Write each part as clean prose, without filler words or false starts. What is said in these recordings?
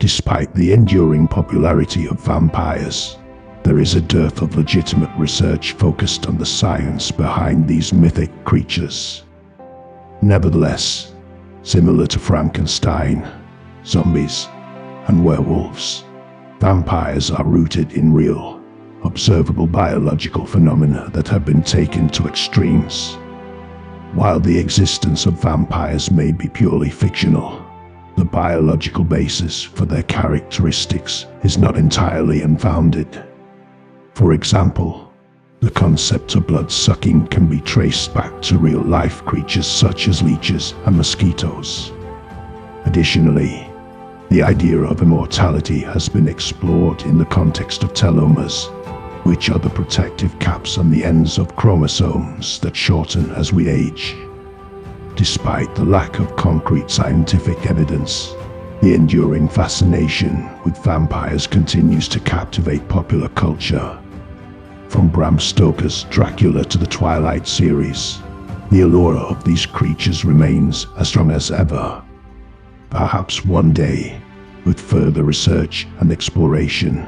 Despite the enduring popularity of vampires, there is a dearth of legitimate research focused on the science behind these mythic creatures. Nevertheless, similar to Frankenstein, zombies, and werewolves, vampires are rooted in real, observable biological phenomena that have been taken to extremes. While the existence of vampires may be purely fictional, the biological basis for their characteristics is not entirely unfounded. For example, the concept of blood-sucking can be traced back to real-life creatures such as leeches and mosquitoes. Additionally, the idea of immortality has been explored in the context of telomeres, which are the protective caps on the ends of chromosomes that shorten as we age. Despite the lack of concrete scientific evidence, the enduring fascination with vampires continues to captivate popular culture. From Bram Stoker's Dracula to the Twilight series, the allure of these creatures remains as strong as ever. Perhaps one day, with further research and exploration,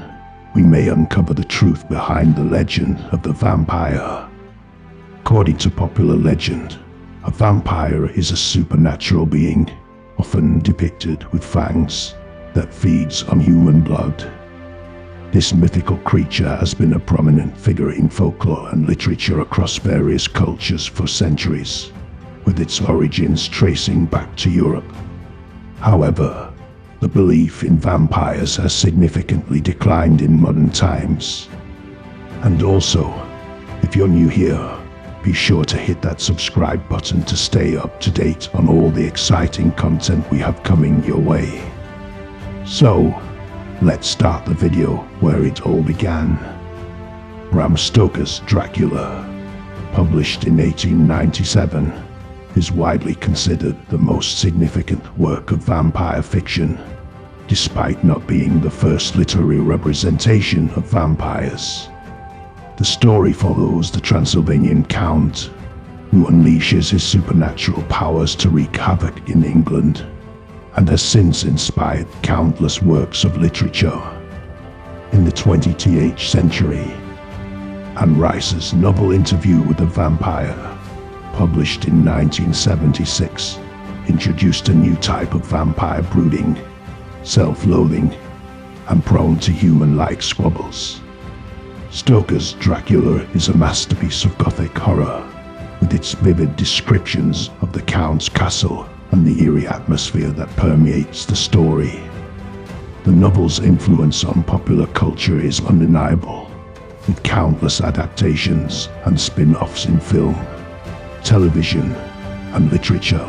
we may uncover the truth behind the legend of the vampire. According to popular legend, a vampire is a supernatural being, often depicted with fangs, that feeds on human blood. This mythical creature has been a prominent figure in folklore and literature across various cultures for centuries, with its origins tracing back to Europe. However, the belief in vampires has significantly declined in modern times. And also, if you're new here, be sure to hit that subscribe button to stay up to date on all the exciting content we have coming your way. So, let's start the video where it all began. Bram Stoker's Dracula, published in 1897, is widely considered the most significant work of vampire fiction, despite not being the first literary representation of vampires. The story follows the Transylvanian Count, who unleashes his supernatural powers to wreak havoc in England, and has since inspired countless works of literature. In the 20th century, Anne Rice's novel Interview with a Vampire, published in 1976, introduced a new type of vampire brooding, self-loathing, and prone to human-like squabbles. Stoker's Dracula is a masterpiece of Gothic horror, with its vivid descriptions of the Count's castle and the eerie atmosphere that permeates the story. The novel's influence on popular culture is undeniable, with countless adaptations and spin-offs in film, television, and literature.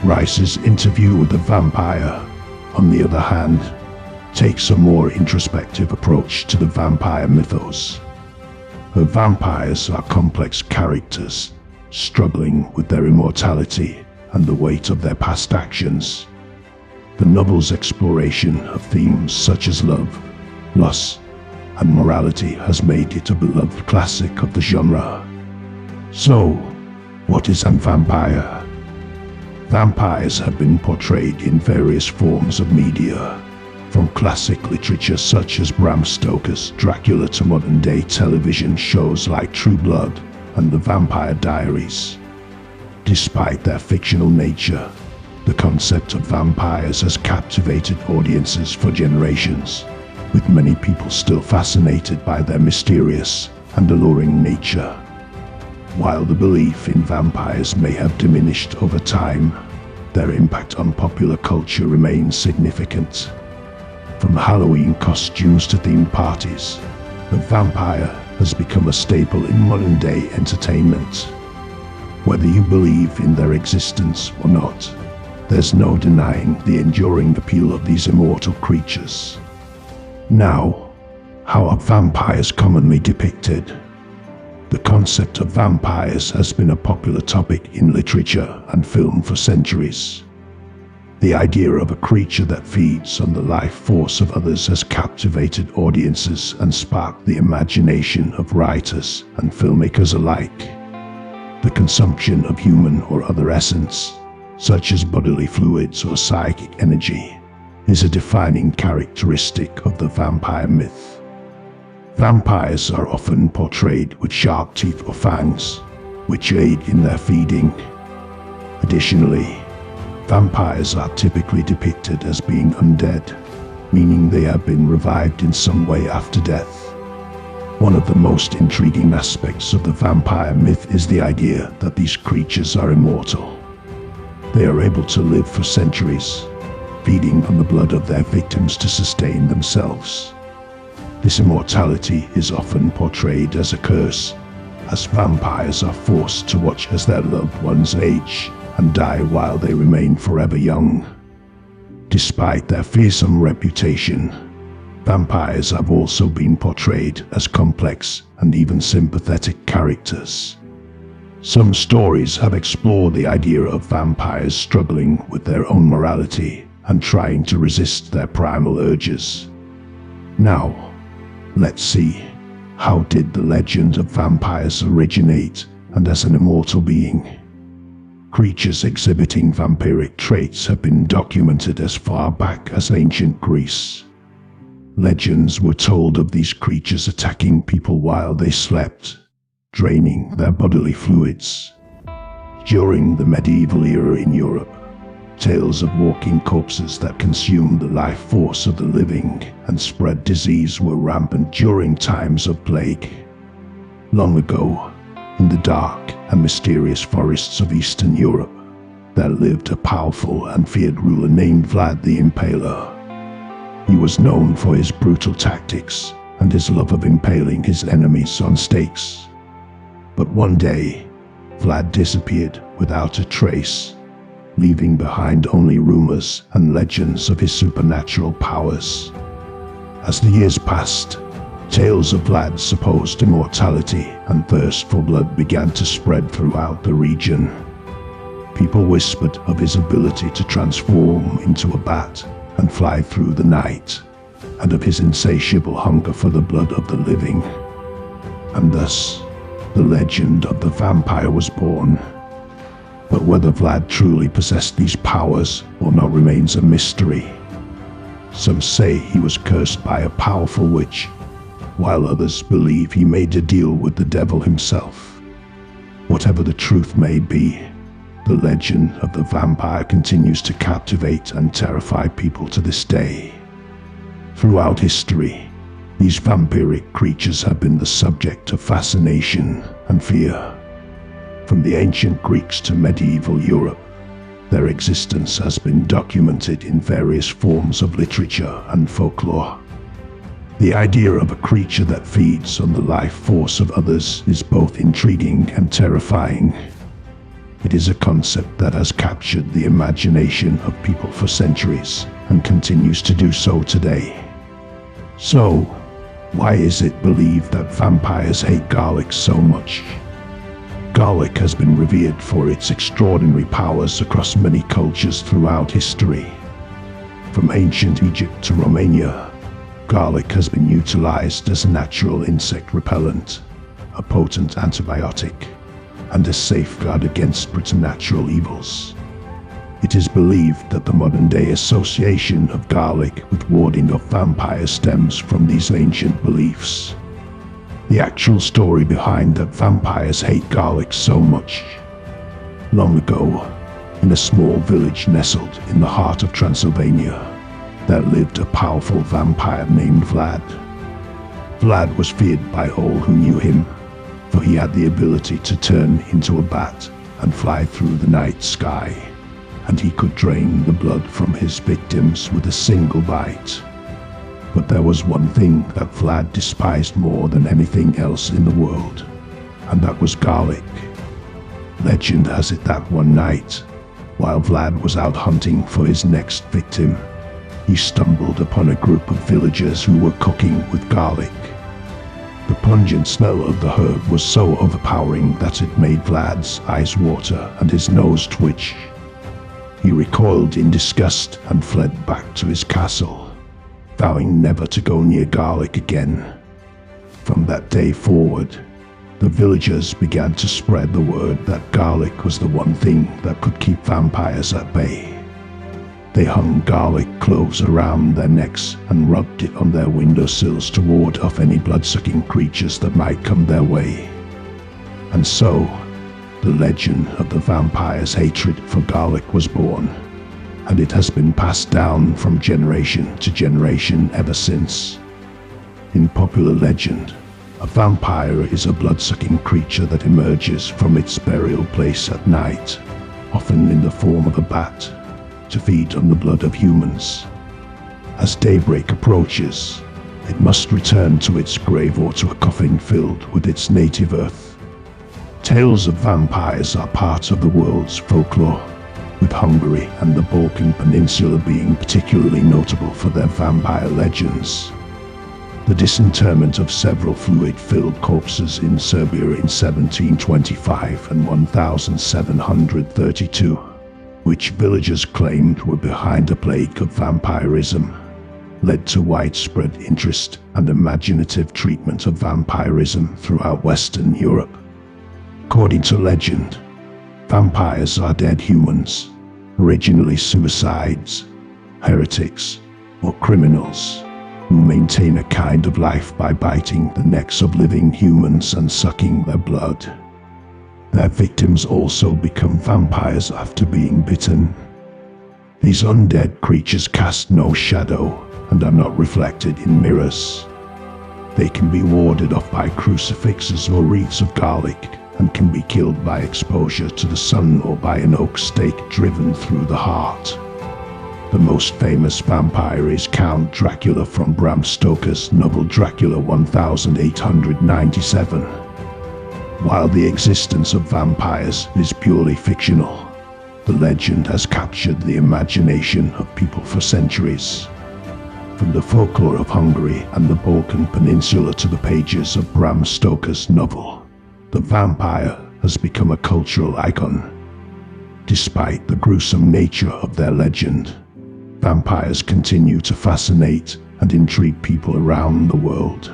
Rice's Interview with a Vampire, on the other hand, takes a more introspective approach to the vampire mythos. Her vampires are complex characters, struggling with their immortality and the weight of their past actions. The novel's exploration of themes such as love, loss, and morality has made it a beloved classic of the genre. So, what is a vampire? Vampires have been portrayed in various forms of media, from classic literature such as Bram Stoker's Dracula to modern-day television shows like True Blood and The Vampire Diaries. Despite their fictional nature, the concept of vampires has captivated audiences for generations, with many people still fascinated by their mysterious and alluring nature. While the belief in vampires may have diminished over time, their impact on popular culture remains significant. From Halloween costumes to themed parties, the vampire has become a staple in modern-day entertainment. Whether you believe in their existence or not, there's no denying the enduring appeal of these immortal creatures. Now, how are vampires commonly depicted? The concept of vampires has been a popular topic in literature and film for centuries. The idea of a creature that feeds on the life force of others has captivated audiences and sparked the imagination of writers and filmmakers alike. The consumption of human or other essence, such as bodily fluids or psychic energy, is a defining characteristic of the vampire myth. Vampires are often portrayed with sharp teeth or fangs, which aid in their feeding. Additionally, vampires are typically depicted as being undead, meaning they have been revived in some way after death. One of the most intriguing aspects of the vampire myth is the idea that these creatures are immortal. They are able to live for centuries, feeding on the blood of their victims to sustain themselves. This immortality is often portrayed as a curse, as vampires are forced to watch as their loved ones age and die while they remain forever young. Despite their fearsome reputation, vampires have also been portrayed as complex and even sympathetic characters. Some stories have explored the idea of vampires struggling with their own morality and trying to resist their primal urges. Now, let's see, how did the legend of vampires originate, and as an immortal being? Creatures exhibiting vampiric traits have been documented as far back as ancient Greece. Legends were told of these creatures attacking people while they slept, draining their bodily fluids. During the medieval era in Europe, tales of walking corpses that consumed the life force of the living and spread disease were rampant during times of plague. Long ago, in the dark and mysterious forests of Eastern Europe, there lived a powerful and feared ruler named Vlad the Impaler. He was known for his brutal tactics and his love of impaling his enemies on stakes. But one day, Vlad disappeared without a trace, leaving behind only rumors and legends of his supernatural powers. As the years passed, tales of Vlad's supposed immortality and thirst for blood began to spread throughout the region. People whispered of his ability to transform into a bat and fly through the night, and of his insatiable hunger for the blood of the living. And thus, the legend of the vampire was born. But whether Vlad truly possessed these powers or not remains a mystery. Some say he was cursed by a powerful witch, while others believe he made a deal with the devil himself. Whatever the truth may be, the legend of the vampire continues to captivate and terrify people to this day. Throughout history, these vampiric creatures have been the subject of fascination and fear. From the ancient Greeks to medieval Europe, their existence has been documented in various forms of literature and folklore. The idea of a creature that feeds on the life force of others is both intriguing and terrifying. It is a concept that has captured the imagination of people for centuries and continues to do so today. So, why is it believed that vampires hate garlic so much? Garlic has been revered for its extraordinary powers across many cultures throughout history. From ancient Egypt to Romania, garlic has been utilized as a natural insect repellent, a potent antibiotic, and a safeguard against preternatural evils. It is believed that the modern-day association of garlic with warding off vampires stems from these ancient beliefs. The actual story behind that vampires hate garlic so much. Long ago, in a small village nestled in the heart of Transylvania, there lived a powerful vampire named Vlad. Vlad was feared by all who knew him, for he had the ability to turn into a bat and fly through the night sky, and he could drain the blood from his victims with a single bite. But there was one thing that Vlad despised more than anything else in the world, and that was garlic. Legend has it that one night, while Vlad was out hunting for his next victim, he stumbled upon a group of villagers who were cooking with garlic. The pungent smell of the herb was so overpowering that it made Vlad's eyes water and his nose twitch. He recoiled in disgust and fled back to his castle, vowing never to go near garlic again. From that day forward, the villagers began to spread the word that garlic was the one thing that could keep vampires at bay. They hung garlic cloves around their necks and rubbed it on their windowsills to ward off any blood-sucking creatures that might come their way. And so, the legend of the vampire's hatred for garlic was born, and it has been passed down from generation to generation ever since. In popular legend, a vampire is a blood-sucking creature that emerges from its burial place at night, often in the form of a bat, to feed on the blood of humans. As daybreak approaches, it must return to its grave or to a coffin filled with its native earth. Tales of vampires are part of the world's folklore, with Hungary and the Balkan Peninsula being particularly notable for their vampire legends. The disinterment of several fluid-filled corpses in Serbia in 1725 and 1732, which villagers claimed were behind a plague of vampirism, led to widespread interest and imaginative treatment of vampirism throughout Western Europe. According to legend, vampires are dead humans, originally suicides, heretics, or criminals, who maintain a kind of life by biting the necks of living humans and sucking their blood. Their victims also become vampires after being bitten. These undead creatures cast no shadow and are not reflected in mirrors. They can be warded off by crucifixes or wreaths of garlic, and can be killed by exposure to the sun or by an oak stake driven through the heart. The most famous vampire is Count Dracula from Bram Stoker's novel Dracula 1897. While the existence of vampires is purely fictional, the legend has captured the imagination of people for centuries. From the folklore of Hungary and the Balkan Peninsula to the pages of Bram Stoker's novel, the vampire has become a cultural icon. Despite the gruesome nature of their legend, vampires continue to fascinate and intrigue people around the world.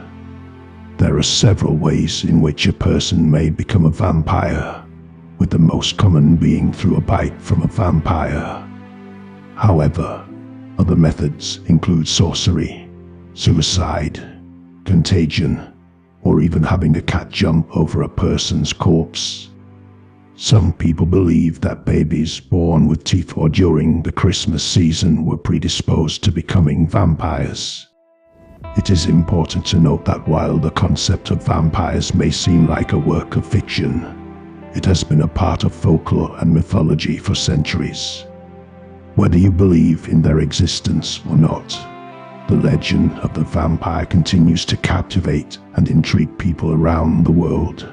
There are several ways in which a person may become a vampire, with the most common being through a bite from a vampire. However, other methods include sorcery, suicide, contagion, or even having a cat jump over a person's corpse. Some people believe that babies born with teeth or during the Christmas season were predisposed to becoming vampires. It is important to note that while the concept of vampires may seem like a work of fiction, it has been a part of folklore and mythology for centuries. Whether you believe in their existence or not, the legend of the vampire continues to captivate and intrigue people around the world.